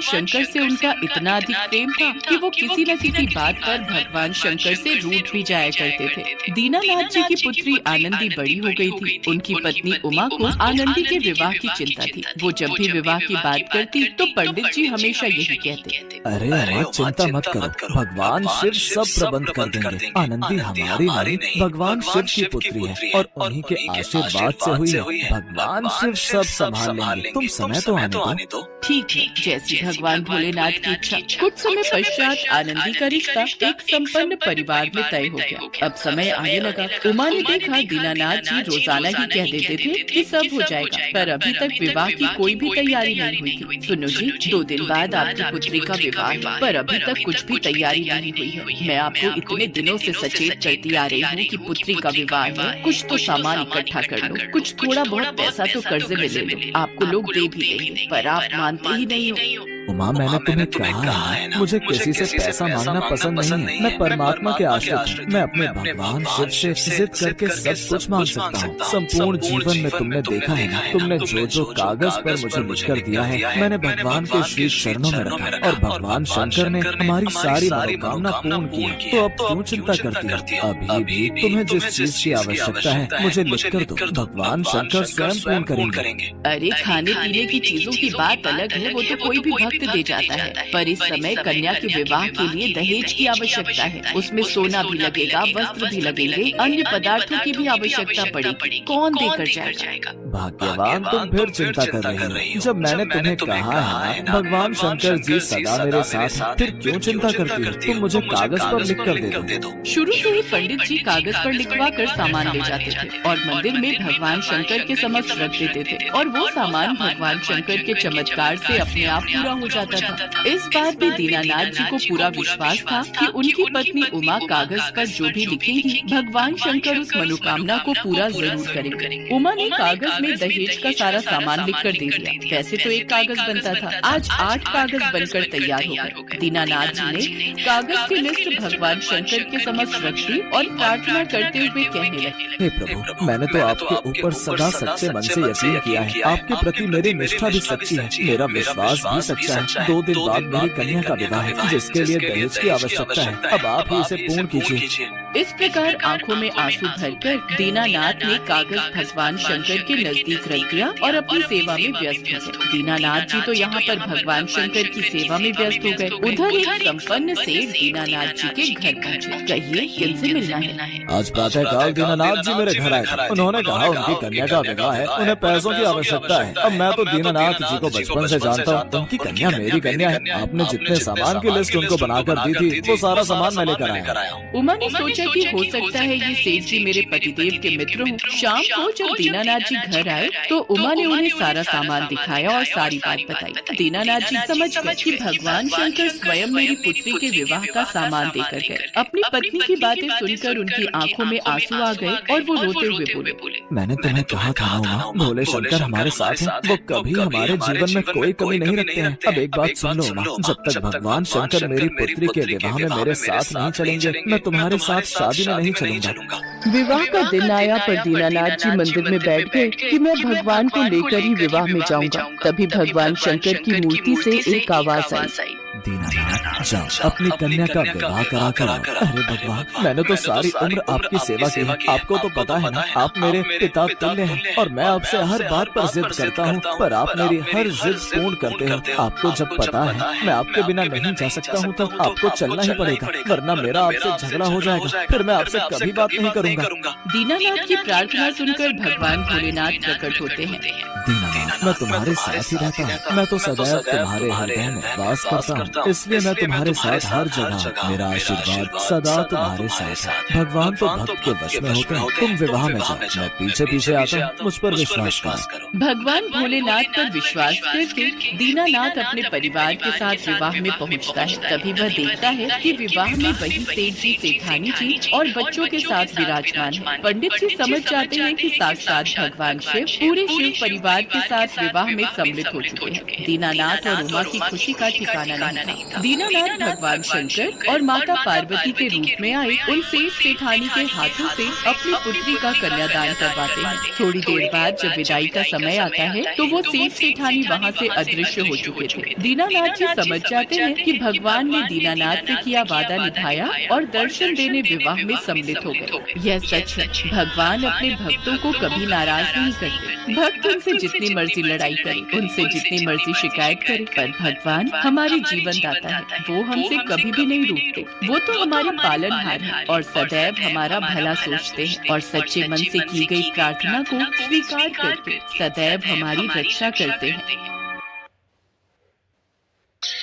शंकर से उनका इतना अधिक प्रेम था कि वो किसी न किसी बात पर भगवान शंकर से रूठ भी जाया करते थे। दीनानाथ जी की पुत्री आनंदी बड़ी हो गई थी। उनकी पत्नी उमा को आनंदी के विवाह की चिंता थी। वो जब भी विवाह की बात करती तो पंडित जी हमेशा यही कहते, अरे अरे चिंता मत करो, भगवान शिव सब प्रबंध कर देंगे। आनंदी हमारी नहीं, भगवान शिव की पुत्री है और उन्हीं के आशीर्वाद से हुई है। भगवान शिव सब संभाल लेंगे, तुम समय तो आने दो। ठीक है, जैसी भगवान भोलेनाथ की इच्छा। कुछ समय पश्चात आनंदी का रिश्ता एक संपन्न परिवार में तय हो गया। अब समय आने लगा। उमा ने देखा दीनानाथ जी रोजाना ही कह देते थे कि सब हो जाएगा, पर अभी तक विवाह की कोई भी तैयारी नहीं हुई थी। सुनो जी, 2 दिन बाद आपकी पुत्री का विवाह है, पर अभी तक कुछ भी तैयारी नहीं हुई है। मैं आपको इतने दिनों से सचेत करती आ रही हूँ कि पुत्री का विवाह है, कुछ तो सामान इकट्ठा कर लो, कुछ थोड़ा बहुत पैसा तो कर्जे में ले लो, आपको लोग दे भी देंगे, पर आप मानते ही नहीं हो। उमा, मैंने तुम्हें कहा है ना, मुझे किसी से पैसा मांगना पसंद नहीं है। मैं परमात्मा के आश्रित हूँ। मैं अपने भगवान शिव से जिद करके सब कुछ मांग सकता हूँ। संपूर्ण जीवन में तुमने देखा है ना, तुमने जो जो कागज पर मुझे लिखकर दिया है, मैंने भगवान के श्री चरणों में रखा और भगवान शंकर ने हमारी सारी मनोकामना पूर्ण की है। तो अब क्यों चिंता करती हो? अभी भी तुम्हें जिस चीज की आवश्यकता है मुझे लिखकर दो, भगवान शंकर स्वयं पूर्ण करेंगे। अरे खाने पीने की चीजों की बात अलग है, वो तो कोई भी भक्त दे जाता है, पर इस समय कन्या के विवाह के लिए दहेज की आवश्यकता है। उसमें सोना भी लगेगा, वस्त्र भी लगेंगे, अन्य पदार्थों की भी आवश्यकता पड़ेगी। कौन देकर जाएगा? भाग्यवान तुम फिर चिंता कर रही हो। जब मैंने तुम्हें कहा है ना, भगवान शंकर जी सदा मेरे साथ हैं, फिर क्यों चिंता करती हो? तुम मुझे कागज पर लिख कर दे दो। शुरू से ही पंडित जी कागज पर लिखवा कर सामान ले जाते थे और मंदिर में भगवान शंकर के समक्ष रख देते थे, और वो सामान भगवान शंकर के चमत्कार से अपने आप पूरा हो जाता था। इस बात भी दीनानाथ जी को पूरा विश्वास था कि उनकी पत्नी उमा कागज पर जो भी लिखेंगी, भगवान शंकर उस मनोकामना को पूरा जरूर करेंगे। उमा ने कागज में दहेज का सारा सामान लिखकर दे दिया। वैसे तो एक कागज बनता था, आज 8 कागज बनकर तैयार हो गए। दीनानाथ जी ने कागज की लिस्ट भगवान शंकर के समक्ष रख दी और प्रार्थना करते हुए कहने लगे, हे प्रभु, मैंने तो आपके ऊपर सदा सच्चे मन से यकीन किया है। आपके प्रति मेरी निष्ठा भी सच्ची है, मेरा विश्वास भी सच्चा है। 2 दिन बाद मेरी कन्या का विवाह है, जिसके लिए दहेज की आवश्यकता है। अब आप ही इसे पूर्ण कीजिए। इस प्रकार आंखों में आंसू भरकर दीनानाथ ने कागज भगवान शंकर के नजदीक रख दिया और अपनी सेवा में व्यस्त हो गए। दीनानाथ जी तो यहाँ पर भगवान शंकर की सेवा में व्यस्त हो गए। उधर एक संपन्न सेठ दीनानाथ जी के घर पहुँचे। कहिए, किनसे मिलना है? आज प्रातःकाल दीनानाथ जी मेरे घर आए थे। उन्होंने कहा उनकी कन्या का विवाह है, उन्हें पैसों की आवश्यकता है। अब मैं तो दीनानाथ जी को बचपन से जानता हूँ, उनकी कन्या मेरी कन्या है। आपने जितने सामान की लिस्ट उनको बनाकर दी थी, वो सारा सामान मैं लेकर आया। उमा ने सोचा कि हो सकता है ये सेठ जी मेरे पतिदेव के मित्र हों। शाम को जब दीनानाथ जी घर आए तो उमा ने उन्हें सारा सामान दिखाया और सारी बात बताई। दीनानाथ जी समझ गए कि भगवान शंकर स्वयं मेरी पुत्री के विवाह का सामान देकर गए। अपनी पत्नी की बातें सुनकर उनकी आंखों में आंसू आ गए और वो रोते हुए बोले, मैंने तुम्हें कहा था ना, भोले शंकर हमारे साथ हैं। वो कभी हमारे जीवन में कोई कमी नहीं रखते हैं। अब एक बात सुन लो उमा, जब तक भगवान शंकर मेरी पुत्री के विवाह में मेरे साथ नहीं चलेंगे, मैं तुम्हारे साथ शादी में नहीं चलूंगा। विवाह का दिन आया पर दीनानाथ जी मंदिर में बैठ गए कि मैं भगवान को लेकर ही विवाह में जाऊंगा। तभी भगवान शंकर की मूर्ति से एक आवाज आई, दीनानाथ जाओ, अपनी कन्या का विवाह करा कर आओ। अरे भगवान, मैंने तो सारी उम्र आपकी सेवा की है। आपको तो पता है ना, आप मेरे पिता तुल्य हैं और मैं आपसे हर बात पर जिद करता हूँ, पर आप मेरी हर जिद पूर्ण करते हो। आपको जब पता है मैं आपके बिना नहीं जा सकता हूँ, तो आपको चलना ही पड़ेगा, वरना मेरा आपसे झगड़ा हो जाएगा। फिर मैं आपसे कभी बात नहीं करूँगा। दीनानाथ की प्रार्थना सुनकर भगवान भोलेनाथ प्रकट होते हैं। दीनानाथ, मैं तुम्हारे साथ ही रहता हूँ। मैं तो सदैव तुम्हारे हृदय में वास करता हूँ, इसलिए मैं तुम्हारे साथ हर जगह। मेरा आशीर्वाद सदा तुम्हारे साथ है। भगवान तो भक्त के वश में होते हैं। तुम विवाह में जाओ, मैं पीछे पीछे आता हूँ। मुझ पर विश्वास करो। भगवान भोलेनाथ पर विश्वास करके दीनानाथ अपने परिवार के साथ विवाह में पहुँचता है। तभी वह देखता है कि विवाह में वही सेठ जी, सेठानी जी और बच्चों के साथ विराजमान है। पंडित जी समझ जाते हैं कि साक्षात भगवान शिव पूरे शिव परिवार के साथ विवाह में सम्मिलित हो चुके हैं। दीनानाथ और उमा की खुशी का ठिकाना नहीं था। दीनानाथ भगवान शंकर और माता पार्वती के रूप में आए उन सेठ सेठानी के हाथों से अपनी पुत्री का कन्यादान करवाते हैं। थोड़ी देर बाद जब विदाई का समय आता है तो वो सेठ सेठानी वहाँ से अदृश्य हो चुके थे। दीनानाथ जी समझ जाते हैं कि भगवान ने दीनानाथ से किया वादा निभाया और दर्शन देने विवाह में सम्मिलित हो गए। यह सच है, भगवान अपने भक्तों को कभी नाराज नहीं करते। भक्त उनसे जितनी मर्जी लड़ाई करे, उनसे जितनी मर्जी शिकायत करे, पर भगवान हमारे जीवन दाता है, वो हमसे कभी भी नहीं रूठते। वो तो हमारे पालनहार हैं और सदैव हमारा भला सोचते हैं और सच्चे मन से की गई प्रार्थना को स्वीकार करके सदैव हमारी रक्षा करते हैं।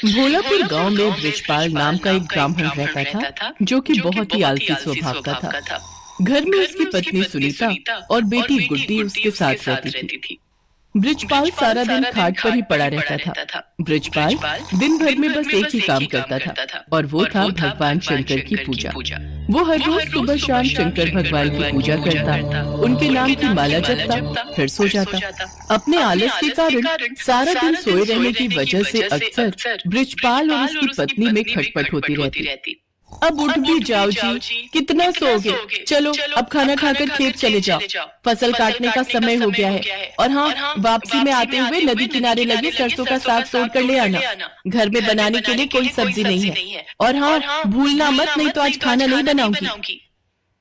भोलापुर गांव में ब्रिजपाल नाम का एक ब्राह्मण रहता था, जो कि बहुत ही आलसी स्वभाव का था। घर में उसकी पत्नी सुनीता और बेटी गुड्डी उसके साथ रहती थी। ब्रिजपाल सारा दिन खाट पर ही पड़ा रहता था। ब्रिजपाल दिन भर में बस एक ही काम करता था और वो था भगवान शंकर की पूजा। वो हर रोज सुबह शाम शंकर भगवान की पूजा करता, उनके नाम की माला जपता, फिर सो जाता। अपने आलस के कारण सारा दिन सोए रहने की वजह से अक्सर ब्रिजपाल और उसकी पत्नी में खटपट होती रहती। अब उठ भी जाओ जी, कितना सोओगे? चलो अब खाना खाकर खेत चले जाओ, फसल काटने का समय हो गया है। और हाँ, वापसी में आते हुए नदी किनारे लगे सरसों का साग तोड़ कर ले आना। घर में बनाने के लिए कोई सब्जी नहीं है। और हाँ, भूलना मत, नहीं तो आज खाना नहीं बनाऊंगी।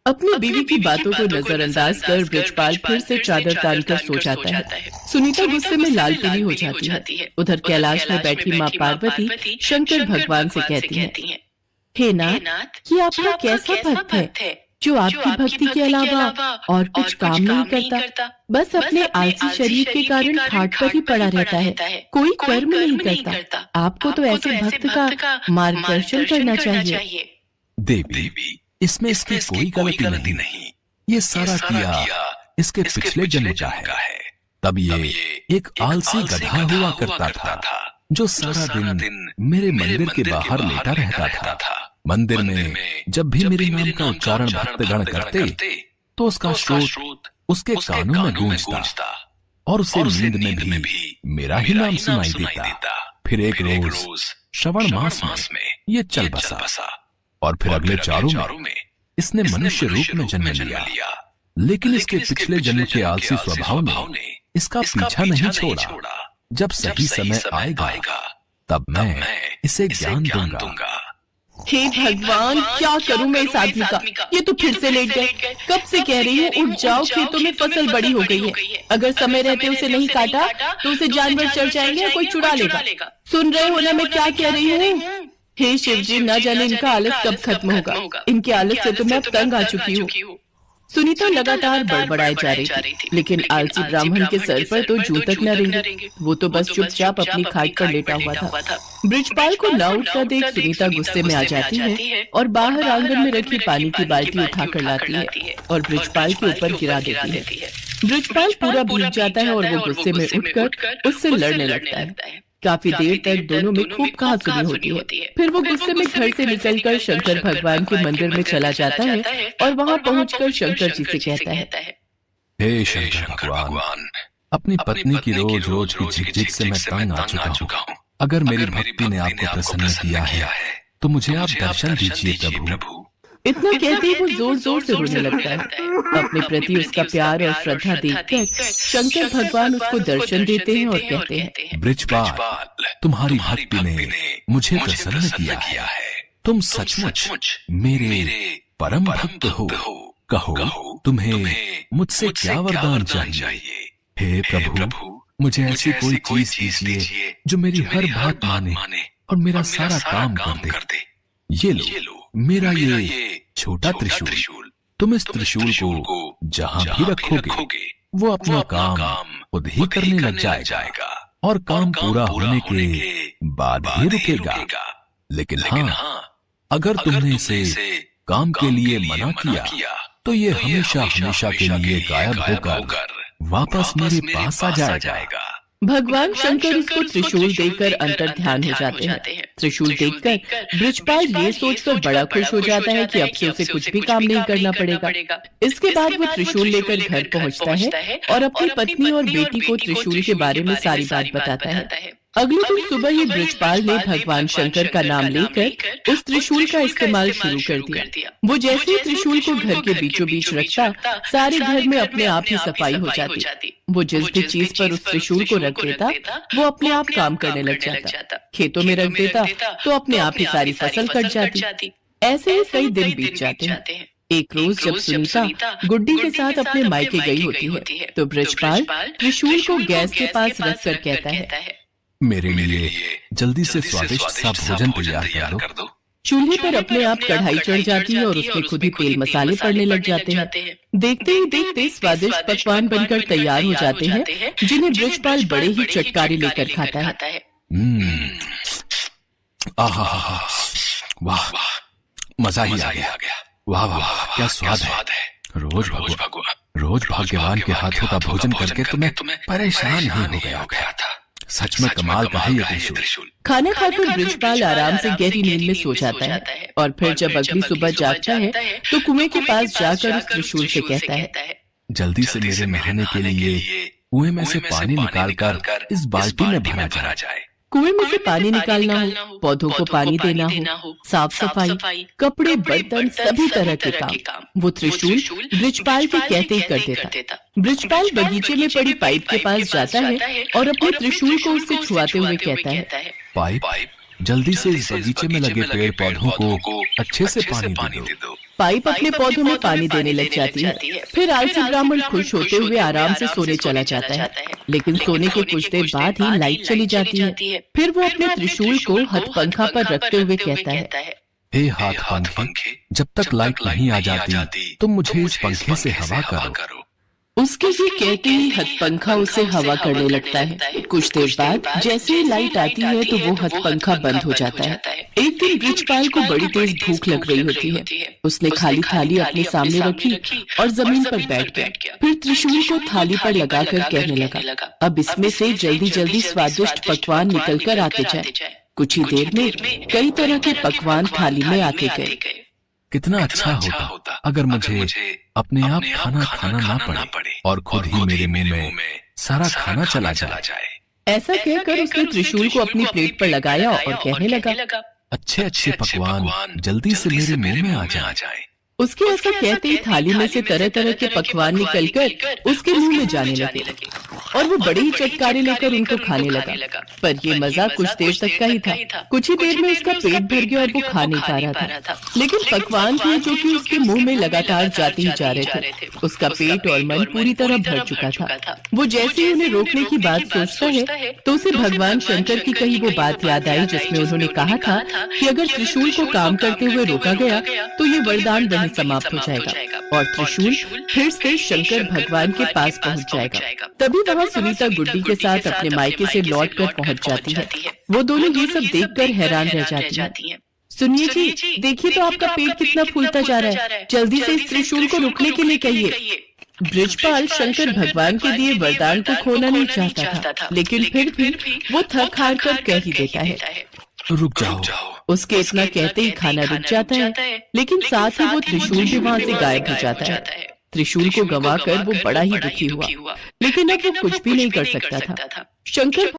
अपनी बीवी की बातों को नजरअंदाज कर ब्रिजपाल फिर से चादर तान कर सो जाता है। सुनीता गुस्से में लाल पीली हो जाती है। उधर कैलाश में बैठी माँ पार्वती शंकर भगवान से कहती है, हे नाथ, ये आपका कैसा भक्त है जो आपकी भक्ति के अलावा और कुछ काम नहीं करता, बस अपने आलसी शरीर के कारण खाट पर ही पड़ा रहता है, कोई कर्म नहीं करता। आपको तो ऐसे भक्त का मार्गदर्शन करना चाहिए। देवी, इसमें इसकी कोई गलती नहीं। ये सारा किया इसके पिछले जन्म का है। तब ये एक आलसी गधा हुआ करता था जो सारा दिन मेरे मंदिर के बाहर लेटा रहता था। मंदिर में जब भी मेरे नाम का उच्चारण भक्तगण करते तो उसका स्रोत उसके कानों में गूंजता और उसे नींद में भी मेरा ही नाम सुनाई देता। फिर एक रोज श्रवण मास में ये चल बसा और फिर अगले चारों में इसने मनुष्य रूप में जन्म लिया। लेकिन इसके पिछले जन्म के आलसी स्वभाव ने इसका पीछा नहीं छोड़ा। जब सही समय आएगा तब मैं इसे ज्ञान दूंगा। हे भगवान, क्या करूं मैं इस आदमी का? ये तो फिर से लेट गए। कब से कह रही हूँ उठ जाओ, खेतों में फसल बड़ी हो गई है। अगर समय रहते उसे नहीं काटा तो उसे जानवर चढ़ जाएंगे या कोई चुरा लेगा। सुन रहे हो ना मैं क्या कह रही हूँ? हे शिव जी, न जाने इनका आलस कब खत्म होगा। इनके आलस से तो मैं अब तंग आ चुकी हूँ। सुनीता लगातार बड़बड़ाए जा रही थी, लेकिन आलसी ब्राह्मण के सर पर तो जूं तक न रेंगे। वो तो बस चुपचाप अपनी खाट पर लेटा हुआ था। ब्रिजपाल को न उठता देख सुनीता गुस्से में आ जाती है और बाहर आंगन में रखी पानी की बाल्टी उठाकर लाती है और ब्रिजपाल के ऊपर गिरा देती है। ब्रिजपाल पूरा भीग जाता है और वो गुस्से में उठकर उससे लड़ने लगता है। काफी देर तक दोनों में खूब कहासुनी होती है। फिर वो गुस्से में घर से निकलकर शंकर भगवान के मंदिर में चला जाता है और वहाँ पहुंचकर शंकर जी से कहता है, हे शंकर भगवान, अपनी पत्नी की रोज रोज की झिकझिक से मैं तंग आ चुका हूँ। अगर मेरी भक्ति ने आपको प्रसन्न किया है तो मुझे आप दर्शन दीजिए प्रभु। इतना कहते ही वो जोर जोर से रोने लगता है। अपने प्रति उसका प्यार और श्रद्धा देखकर शंकर भगवान उसको दर्शन देते हैं और कहते हैं, ब्रिजपाल, तुम्हारी भक्ति ने मुझे प्रसन्न किया है। तुम सचमुच मेरे परम भक्त हो। कहो तुम्हें मुझसे क्या वरदान चाहिए? हे प्रभु, मुझे ऐसी कोई चीज दीजिए जो मेरी हर बात माने और मेरा सारा काम कर दे। ये लो मेरा ये छोटा त्रिशूल। तुम इस त्रिशूल को जहाँ भी रखोगे वो अपना काम खुद ही करने लग जाएगा और काम पूरा होने के बाद ही रुकेगा। लेकिन हाँ, अगर तुमने इसे काम के लिए मना किया तो ये हमेशा के लिए गायब होकर वापस मेरे पास आ जाएगा। भगवान शंकर उसको त्रिशूल देकर अंतर ध्यान हो जाते हैं। त्रिशूल देखकर ब्रिजपाल ये सोचकर बड़ा खुश हो जाता है कि अब से उसे कुछ भी काम नहीं करना पड़ेगा। इसके बाद वो त्रिशूल लेकर घर पहुंचता है और अपनी पत्नी और बेटी को त्रिशूल के बारे में सारी बात बताता है। अगले दिन सुबह ही ब्रजपाल ने भगवान शंकर का नाम लेकर उस त्रिशूल का इस्तेमाल शुरू कर दिया। वो जैसे ही त्रिशूल को घर के बीचों बीच रखता, सारे घर में अपने आप ही सफाई हो जाती। वो जिस भी चीज पर उस त्रिशूल को रख देता, वो अपने आप काम करने लग जाता। खेतों में रख देता तो अपने आप ही सारी फसल कट जाती। ऐसे ही कई दिन बीत जाते हैं। एक रोज जब सुनीता गुड्डी के साथ अपने मायके गई होती है, तो ब्रजपाल त्रिशूल को गैस के पास रखकर कहता है, मेरे लिए जल्दी से स्वादिष्ट सा भोजन तैयार कर दो। चूल्हे पर अपने आप कढ़ाई चढ़ जाती है और उसमें खुद ही तेल मसाले पड़ने लग जाते हैं। देखते ही देखते स्वादिष्ट पकवान बनकर तैयार हो जाते हैं, जिन्हें ब्रजपाल बड़े ही चटकारे लेकर खाता है। आहा, वाह, मजा ही आ गया। वाह वाह, क्या स्वाद है। रोज भाग्यवान के हाथों का भोजन करके तुम्हें परेशान ही हो गया था। सच में कमाल का है ये त्रिशूल। खाना खाकर ब्रजपाल आराम से गहरी नींद में सो जाता है और फिर जब अगली सुबह जागता है तो कुएं के पास जाकर उस त्रिशूल से कहता है, जल्दी से मेरे नहाने के लिए कुएं में से पानी निकालकर इस बाल्टी में भरा जाए। कुएं में से पानी निकालना हो, पौधों को पानी देना हो, साफ सफाई, कपड़े, बर्तन, सभी तरह के काम वो त्रिशूल ब्रजपाल के कहते ही कर देता। ब्रजपाल बगीचे में पड़ी पाइप के पास जाता है और अपने त्रिशूल को उससे छुआते हुए कहता है, पाइप, जल्दी से इस बगीचे में लगे पेड़ पौधों को अच्छे से पानी दे दो। पाइप अपने पौधों में पानी देने लग जाती है। फिर आलसी ब्राह्मण खुश होते हुए आराम से सोने चला जाता है, लेकिन सोने के कुछ देर बाद ही लाइट चली जाती है। फिर वो अपने त्रिशूल को हथपंखा पर रखते हुए कहता है, हे हाथ पंखे, जब तक लाइट नहीं आ जाती तुम मुझे इस पंखे से हवा करो। उसके ये कहते ही हथपंखा उसे हवा करने लगता है। कुछ देर बाद जैसे ही लाइट आती है तो वो हथपंखा बंद हो जाता है। एक दिन ब्रजपाल को बड़ी तेज भूख लग रही होती है। उसने खाली थाली अपने सामने रखी और जमीन पर बैठ गया। फिर त्रिशूल को थाली पर लगाकर कहने लगा, अब इसमें से जल्दी जल्दी स्वादिष्ट पकवान निकल कर आते जाए। कुछ ही देर में कई तरह के पकवान थाली में आते गए। कितना अच्छा होता अगर मुझे अपने आप खाना ना पड़े और खुद ही मेरे मुंह में सारा खाना चला जाए। ऐसा कहकर उसने त्रिशूल को अपनी प्लेट पर लगाया और कहने लगा, अच्छे पकवान जल्दी से मेरे मुंह में आ जाए। उसके ऐसा कहते ही थाली में से तरह तरह के पकवान निकलकर उसके मुंह में जाने लगे और वो बड़े ही चटकारे लेकर उनको खाने लगा। पर ये मजा कुछ देर तक का ही था। कुछ ही देर में उसका पेट भर गया और वो खा नहीं पा रहा था। लेकिन पकवान थे जो कि उसके मुंह में लगातार जाते ही जा रहे थे। उसका पेट और मन पूरी तरह भर चुका था। वो जैसे ही उन्हें रोकने की बात सोचता है तो उसे भगवान शंकर की कही वो बात याद आई जिसमें उन्होंने कहा था कि अगर त्रिशूल को काम करते हुए रोका गया तो ये वरदान वहीं समाप्त हो जाएगा और त्रिशूल फिर से शंकर भगवान के पास पहुंच जाएगा। तभी वहाँ सुनीता गुड्डी के साथ अपने मायके से लौटकर पहुंच जाती है। वो दोनों ये सब देखकर हैरान रह जाती हैं। सुनिए जी, देखिए तो आपका पेट कितना फूलता जा रहा है। जल्दी से इस त्रिशूल को रुकने के लिए कहिए। ब्रजपाल शंकर भगवान के दिए वरदान को खोना नहीं चाहता था, लेकिन फिर भी वो थक हार कर कह ही देता है, रुक जाओ। उसके इतना कहते ही खाना रुक जाता है, लेकिन साथ ही वो त्रिशूल भी वहाँ से गायब हो जाता है। त्रिशूल को गंवाकर वो बड़ा ही दुखी हुआ, लेकिन अब वो कुछ भी नहीं कर सकता था। शंकर